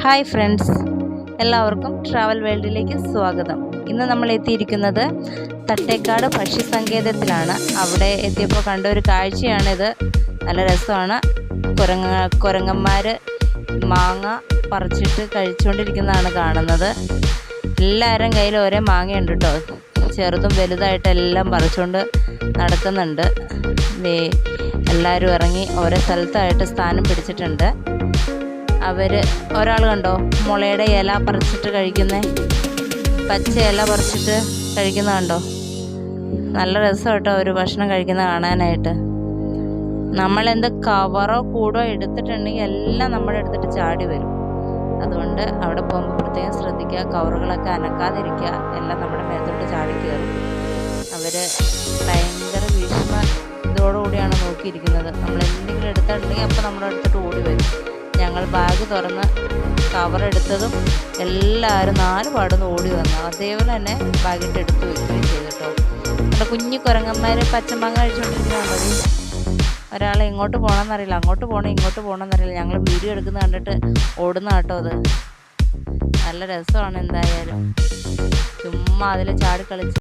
Hi friends, എല്ലാവർക്കും travel വേൾഡിലേക്ക് സ്വാഗതം. ഇന്ന് നമ്മൾ എത്തിയിരിക്കുന്നത് തട്ടേക്കാട് പക്ഷി സങ്കേതത്തിലാണ്. അവിടെ എത്തിയപ്പോൾ കണ്ട ഒരു കാഴ്ചയാണിത്. നല്ല രസമാണ്. കുരങ്ങന്മാർ മാങ്ങ പറിച്ചിട്ട് കഴിച്ചുകൊണ്ടിരിക്കുന്നതാണ് കാണുന്നത്. എല്ലാവരും കയ്യിൽ ഒരേ മാങ്ങയുണ്ട് കേട്ടോ. ചെറുതും വലുതായിട്ടെല്ലാം പറിച്ചുകൊണ്ട് നടക്കുന്നുണ്ട്. എല്ലാവരും ഇറങ്ങി ഓരോ സ്ഥലത്തായിട്ട് സ്ഥാനം പിടിച്ചിട്ടുണ്ട്. ഒരാൾ കണ്ടോ, മുളയുടെ ഇല പറിച്ചിട്ട് കഴിക്കുന്നേ, പച്ച ഇല പറിച്ചിട്ട് കഴിക്കുന്ന കണ്ടോ. നല്ല രസം കേട്ടോ ഒരു ഭക്ഷണം കഴിക്കുന്ന കാണാനായിട്ട്. നമ്മളെന്ത് കവറോ കൂടോ എടുത്തിട്ടുണ്ടെങ്കിൽ എല്ലാം നമ്മളെടുത്തിട്ട് ചാടി വരും. അതുകൊണ്ട് അവിടെ പോകുമ്പോൾ പ്രത്യേകം ശ്രദ്ധിക്കുക, കവറുകളൊക്കെ അനക്കാതിരിക്കുക. എല്ലാം നമ്മുടെ മേത്തോട്ട് ചാടി കയറും. ഭയങ്കര ഇതോടുകൂടിയാണ് നോക്കിയിരിക്കുന്നത്. നമ്മൾ എന്തെങ്കിലും എടുത്തിട്ടുണ്ടെങ്കിൽ അപ്പോൾ നമ്മുടെ അടുത്തിട്ട് ഓടി വരും. ഞങ്ങൾ ബാഗ് തുറന്ന് കവറെടുത്തതും എല്ലാവരും 4 പാടുന്ന് ഓടി വന്നു. അതേപോലെ തന്നെ ബാഗിട്ട് എടുത്ത് വയ്ക്കുകയും ചെയ്തു കേട്ടോ. നമ്മുടെ കുഞ്ഞു കുരങ്ങന്മാർ പച്ചമാങ്ങ കഴിച്ചുകൊണ്ടിരിക്കുന്നുണ്ടോ. ഒരാളെ ഇങ്ങോട്ട് പോകണമെന്നറിയില്ല, അങ്ങോട്ട് പോകണം ഇങ്ങോട്ട് പോകണമെന്നറിയില്ല. ഞങ്ങൾ വീഡിയോ എടുക്കുന്ന കണ്ടിട്ട് ഓടുന്ന കേട്ടോ. അത് നല്ല രസമാണ്. എന്തായാലും ചുമ്മാ അതിൽ ചാടി കളിച്ച്